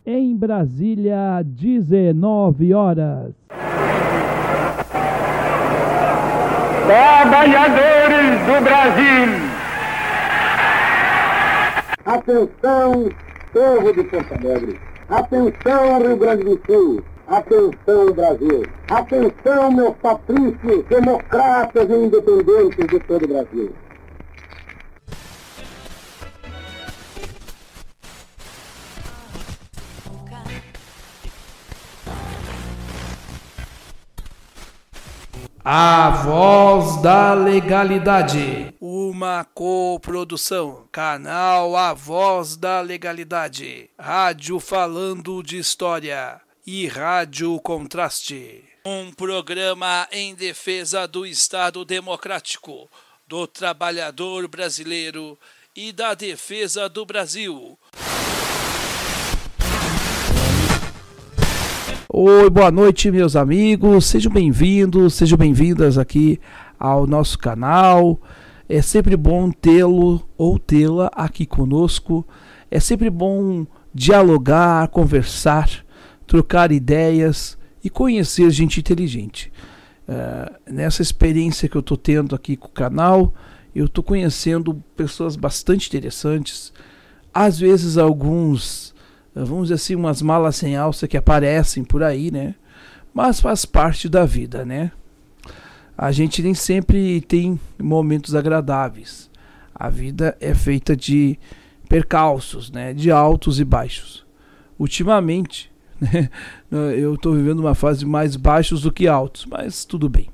Em Brasília, 19 horas. Trabalhadores do Brasil! Atenção, povo de Porto Alegre! Atenção, Rio Grande do Sul! Atenção, Brasil! Atenção, meus patrícios, democratas e independentes de todo o Brasil! A Voz da Legalidade. Uma coprodução. Canal A Voz da Legalidade. Rádio Falando de História. E Rádio Contraste. Um programa em defesa do Estado Democrático, do trabalhador brasileiro e da defesa do Brasil. Oi, boa noite, meus amigos, sejam bem-vindos, sejam bem-vindas aqui ao nosso canal. É sempre bom tê-lo ou tê-la aqui conosco. É sempre bom dialogar, conversar, trocar ideias e conhecer gente inteligente. Nessa experiência que eu estou tendo aqui com o canal, eu estou conhecendo pessoas bastante interessantes. Às vezes alguns, vamos dizer assim, umas malas sem alça que aparecem por aí, né? Mas faz parte da vida, né? A gente nem sempre tem momentos agradáveis. A vida é feita de percalços, né? De altos e baixos. Ultimamente, né? Eu estou vivendo uma fase mais baixos do que altos, mas tudo bem.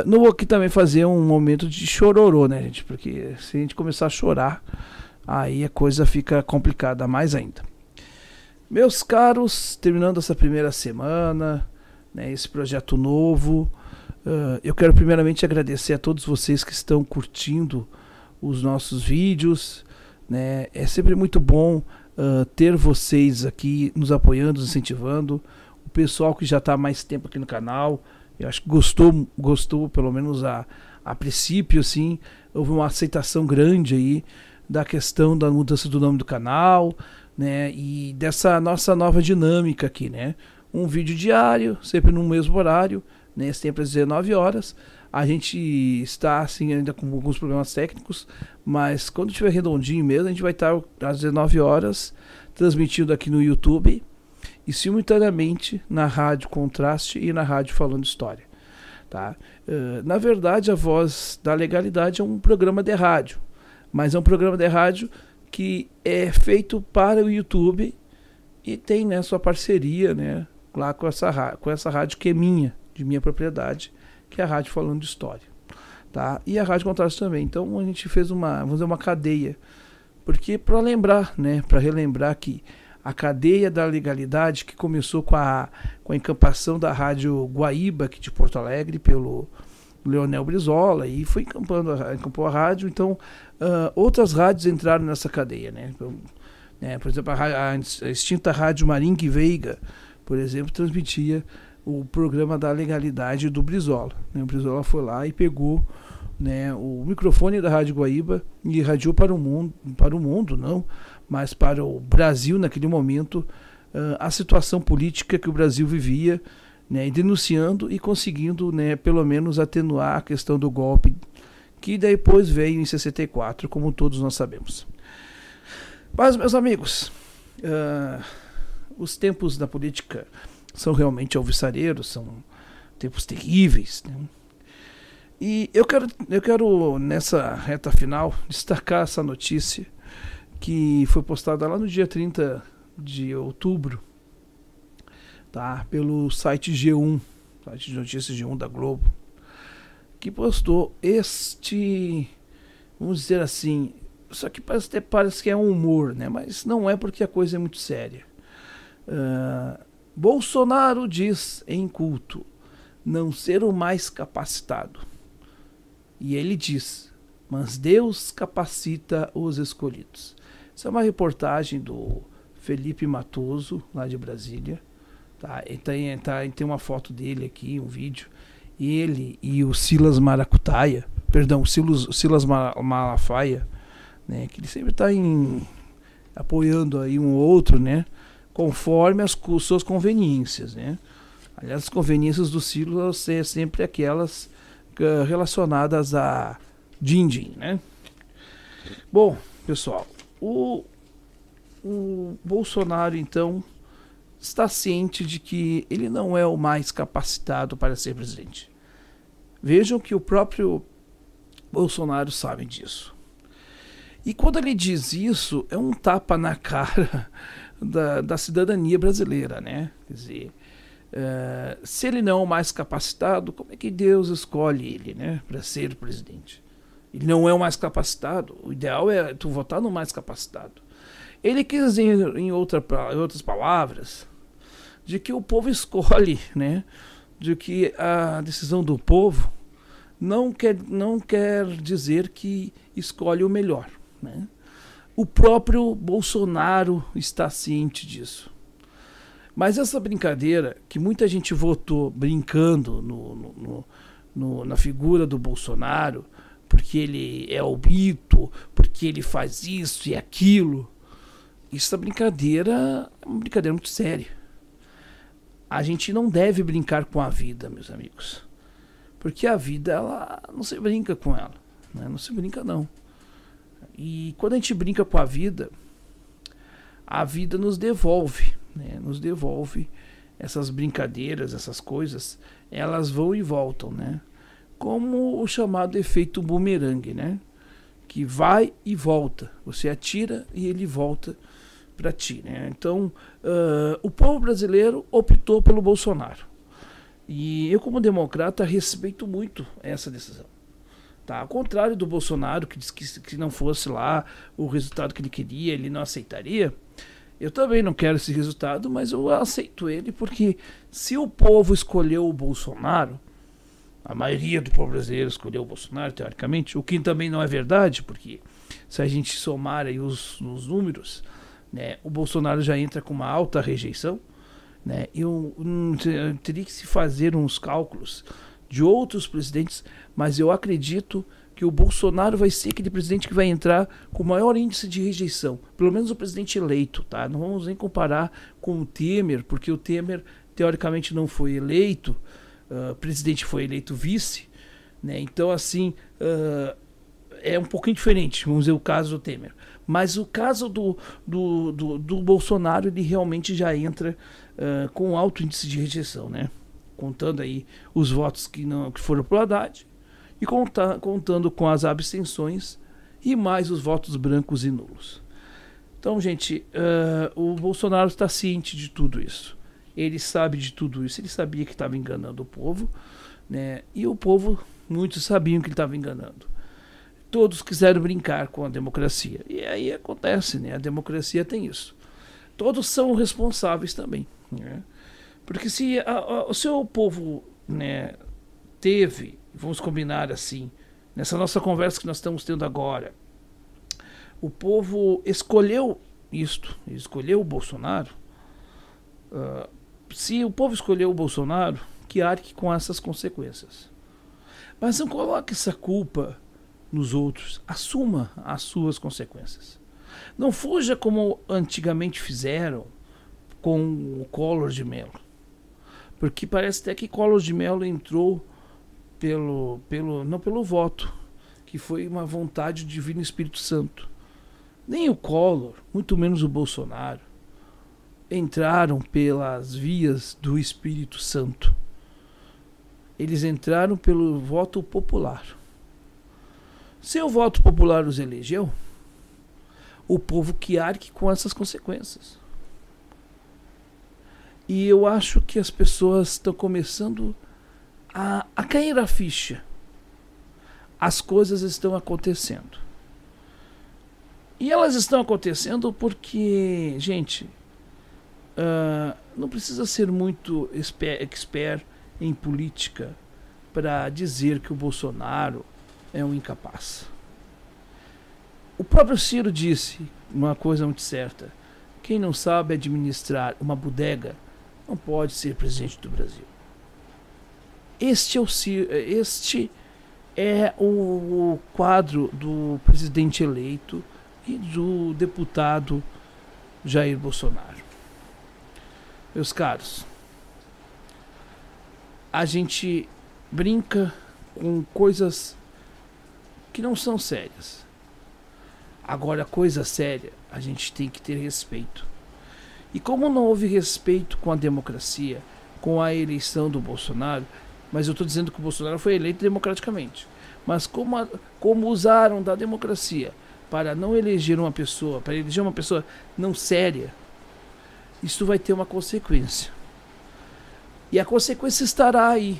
Não vou aqui também fazer um momento de chororô, né, gente? Porque se a gente começar a chorar, aí a coisa fica complicada mais ainda. Meus caros, terminando essa primeira semana, né, esse projeto novo, eu quero primeiramente agradecer a todos vocês que estão curtindo os nossos vídeos, né? É sempre muito bom ter vocês aqui nos apoiando, nos incentivando. O pessoal que já está há mais tempo aqui no canal, eu acho que gostou pelo menos a princípio, assim, houve uma aceitação grande aí da questão da mudança do nome do canal, né, e dessa nossa nova dinâmica aqui, né? Um vídeo diário, sempre no mesmo horário, né, sempre às 19 horas. A gente está assim ainda com alguns problemas técnicos, mas quando estiver redondinho mesmo, a gente vai estar às 19 horas transmitindo aqui no YouTube e simultaneamente na Rádio Contraste e na Rádio Falando História, tá? Na verdade, a Voz da Legalidade é um programa de rádio, mas é um programa de rádio que é feito para o YouTube e tem, né, sua parceria, né, lá com essa rádio que é de minha propriedade, que é a Rádio Falando de História, tá? E a Rádio Contraste também. Então a gente fez vamos dizer, uma cadeia, porque para lembrar, né, para relembrar que a cadeia da legalidade que começou com a encampação da Rádio Guaíba aqui de Porto Alegre pelo Leonel Brizola, e foi encampou a rádio. Então outras rádios entraram nessa cadeia, né? Por exemplo, a extinta Rádio Maringue Veiga, por exemplo, transmitia o programa da legalidade do Brizola, né? O Brizola foi lá e pegou, né, o microfone da Rádio Guaíba e irradiou para o mundo não, mas para o Brasil naquele momento, a situação política que o Brasil vivia, né, e denunciando e conseguindo, né, pelo menos atenuar a questão do golpe que depois veio em 64, como todos nós sabemos. Mas, meus amigos, os tempos da política são realmente alvissareiros, são tempos terríveis, né? E eu quero nessa reta final destacar essa notícia que foi postada lá no dia 30 de outubro, tá? Pelo site G1, site de notícias G1 da Globo, que postou vamos dizer assim, só que parece que é um humor, né? Mas não é, porque a coisa é muito séria. Bolsonaro diz em culto não ser o mais capacitado. E ele diz, mas Deus capacita os escolhidos. Isso é uma reportagem do Felipe Matoso, lá de Brasília. Tá? Tem uma foto dele aqui, um vídeo. Ele e o Silas Maracutaia, perdão, Silas Malafaia, né, que ele sempre está apoiando aí um ou outro, né? Conforme as suas conveniências, né? Aliás, as conveniências do Ciro vão ser sempre aquelas relacionadas a din-din, né? Bom, pessoal, o Bolsonaro, então, está ciente de que ele não é o mais capacitado para ser presidente. Vejam que o próprio Bolsonaro sabe disso. E quando ele diz isso, é um tapa na cara da cidadania brasileira, né? Quer dizer, se ele não é o mais capacitado, como é que Deus escolhe ele, né, para ser presidente? Ele não é o mais capacitado. O ideal é tu votar no mais capacitado. Ele quis dizer, em outras palavras, de que o povo escolhe, né? De que a decisão do povo não quer dizer que escolhe o melhor, né? O próprio Bolsonaro está ciente disso. Mas essa brincadeira, que muita gente votou brincando na figura do Bolsonaro, porque ele é o mito, porque ele faz isso e aquilo, essa brincadeira é uma brincadeira muito séria. A gente não deve brincar com a vida, meus amigos. Porque a vida, ela não se brinca com ela, né? Não se brinca, não. E quando a gente brinca com a vida nos devolve, né? Nos devolve essas brincadeiras, essas coisas, elas vão e voltam, né? Como o chamado efeito bumerangue, né? Que vai e volta. Você atira e ele volta para ti, né? Então, o povo brasileiro optou pelo Bolsonaro. E eu, como democrata, respeito muito essa decisão. Tá? Ao contrário do Bolsonaro, que disse que se não fosse lá o resultado que ele queria, ele não aceitaria. Eu também não quero esse resultado, mas eu aceito ele porque se o povo escolheu o Bolsonaro, a maioria do povo brasileiro escolheu o Bolsonaro, teoricamente, o que também não é verdade, porque se a gente somar aí os números, né, o Bolsonaro já entra com uma alta rejeição, né? Eu teria que se fazer uns cálculos de outros presidentes, mas eu acredito que o Bolsonaro vai ser aquele presidente que vai entrar com o maior índice de rejeição, pelo menos o presidente eleito, tá? Não vamos nem comparar com o Temer, porque o Temer teoricamente não foi eleito, o presidente foi eleito vice, né? Então assim, é um pouquinho diferente, vamos dizer, o caso do Temer. Mas o caso do Bolsonaro, ele realmente já entra com alto índice de rejeição, né? Contando aí os votos que foram pro Haddad e contando com as abstenções e mais os votos brancos e nulos. Então, gente, o Bolsonaro está ciente de tudo isso. Ele sabe de tudo isso. Ele sabia que estava enganando o povo, né? E o povo, muitos sabiam que ele estava enganando. Todos quiseram brincar com a democracia. E aí acontece, né? A democracia tem isso. Todos são responsáveis também, né? Porque se o seu povo, né, teve, vamos combinar assim, nessa nossa conversa que nós estamos tendo agora, o povo escolheu isto, escolheu o Bolsonaro. Se o povo escolheu o Bolsonaro, que arque com essas consequências. Mas não coloque essa culpa nos outros. Assuma as suas consequências. Não fuja como antigamente fizeram com o Collor de Mello. Porque parece até que Collor de Mello entrou não pelo voto, que foi uma vontade do Divino Espírito Santo. Nem o Collor, muito menos o Bolsonaro, entraram pelas vias do Espírito Santo. Eles entraram pelo voto popular. Se o voto popular os elegeu, o povo que arque com essas consequências. E eu acho que as pessoas estão começando a cair a ficha. As coisas estão acontecendo. E elas estão acontecendo porque, gente, não precisa ser muito expert em política para dizer que o Bolsonaro é um incapaz. O próprio Ciro disse uma coisa muito certa: quem não sabe administrar uma bodega não pode ser presidente do Brasil. Este é o quadro do presidente eleito e do deputado Jair Bolsonaro. Meus caros, a gente brinca com coisas que não são sérias. Agora, coisa séria, a gente tem que ter respeito. E como não houve respeito com a democracia, com a eleição do Bolsonaro, mas eu estou dizendo que o Bolsonaro foi eleito democraticamente, mas como usaram da democracia para não eleger uma pessoa, para eleger uma pessoa não séria, isso vai ter uma consequência. E a consequência estará aí,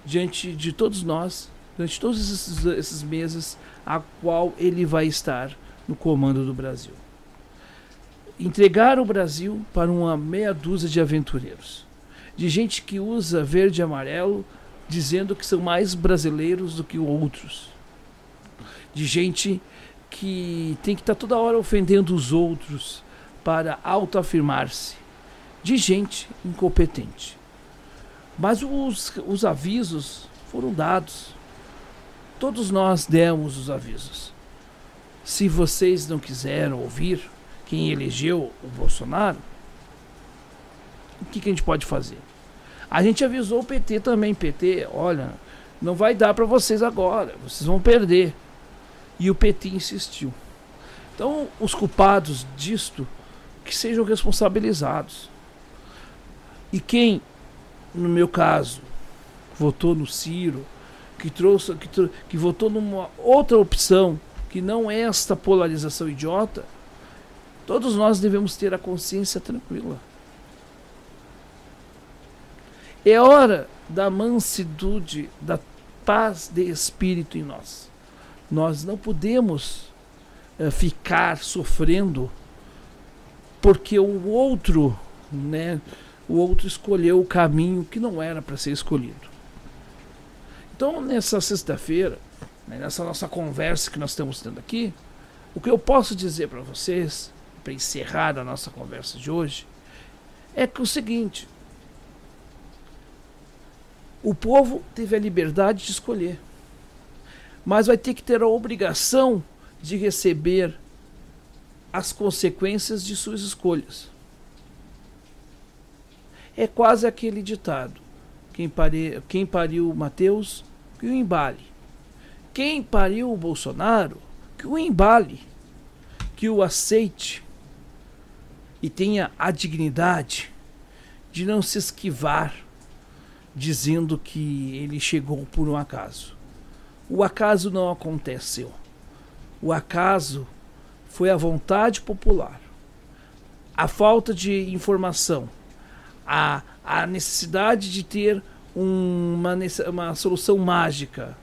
diante de todos nós, durante todos esses meses, a qual ele vai estar no comando do Brasil. Entregar o Brasil para uma meia dúzia de aventureiros, de gente que usa verde e amarelo, dizendo que são mais brasileiros do que outros, de gente que tem que estar toda hora ofendendo os outros para autoafirmar-se, de gente incompetente. Mas os avisos foram dados. Todos nós demos os avisos. Se vocês não quiseram ouvir quem elegeu o Bolsonaro, o que a gente pode fazer? A gente avisou o PT também. PT, olha, não vai dar para vocês agora, vocês vão perder. E o PT insistiu. Então, os culpados disto, que sejam responsabilizados. E quem, no meu caso, votou no Ciro, que votou numa outra opção, que não é esta polarização idiota, todos nós devemos ter a consciência tranquila. É hora da mansidão, da paz de espírito em nós. Nós não podemos ficar sofrendo porque o outro escolheu o caminho que não era para ser escolhido. Então, nessa sexta-feira, nessa nossa conversa que nós estamos tendo aqui, o que eu posso dizer para vocês, para encerrar a nossa conversa de hoje, é que o seguinte: o povo teve a liberdade de escolher, mas vai ter que ter a obrigação de receber as consequências de suas escolhas. É quase aquele ditado: quem pariu Mateus, que o embale. Quem pariu o Bolsonaro, que o embale, que o aceite e tenha a dignidade de não se esquivar dizendo que ele chegou por um acaso. O acaso não aconteceu. O acaso foi a vontade popular, a falta de informação, a necessidade de ter uma solução mágica.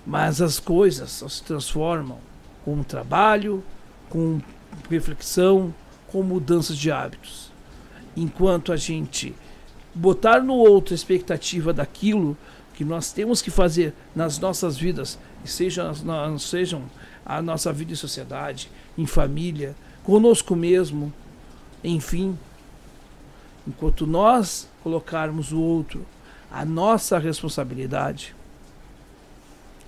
Mas as coisas só se transformam com trabalho, com reflexão, com mudanças de hábitos. Enquanto a gente botar no outro a expectativa daquilo que nós temos que fazer nas nossas vidas, e sejam a nossa vida em sociedade, em família, conosco mesmo, enfim, enquanto nós colocarmos o outro a nossa responsabilidade,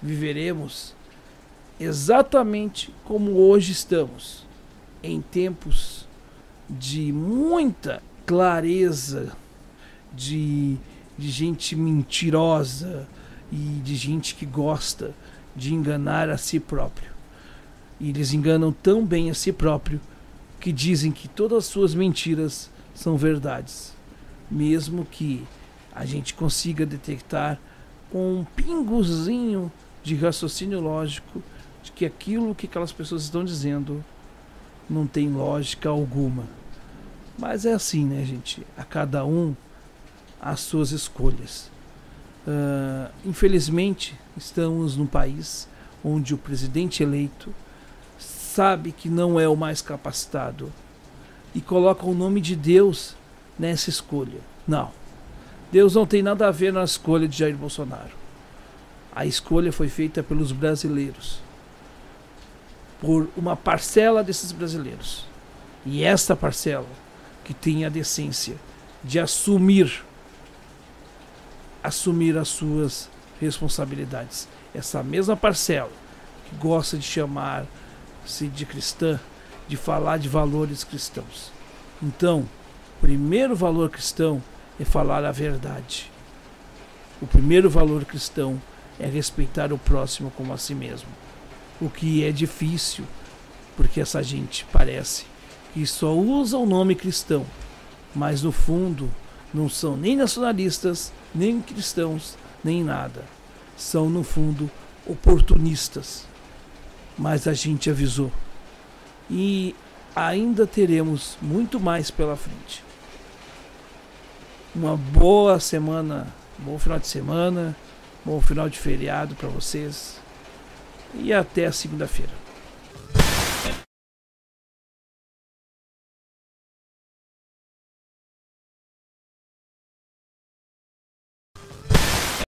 viveremos exatamente como hoje estamos, em tempos de muita clareza, de gente mentirosa e de gente que gosta de enganar a si próprio. E eles enganam tão bem a si próprio que dizem que todas as suas mentiras são verdades, mesmo que a gente consiga detectar com um pingozinho de raciocínio lógico de que aquilo que aquelas pessoas estão dizendo não tem lógica alguma. Mas é assim, né, gente? A cada um as suas escolhas. Infelizmente, estamos num país onde o presidente eleito sabe que não é o mais capacitado e coloca o nome de Deus nessa escolha. Não. Deus não tem nada a ver na escolha de Jair Bolsonaro. A escolha foi feita pelos brasileiros, por uma parcela desses brasileiros. E esta parcela que tem a decência de assumir as suas responsabilidades. Essa mesma parcela que gosta de chamar-se de cristã, de falar de valores cristãos. Então, o primeiro valor cristão é falar a verdade. O primeiro valor cristão é respeitar o próximo como a si mesmo. O que é difícil, porque essa gente parece que só usa o nome cristão, mas no fundo não são nem nacionalistas, nem cristãos, nem nada. São no fundo oportunistas. Mas a gente avisou. E ainda teremos muito mais pela frente. Uma boa semana, bom final de semana, bom final de feriado para vocês. E até a segunda-feira.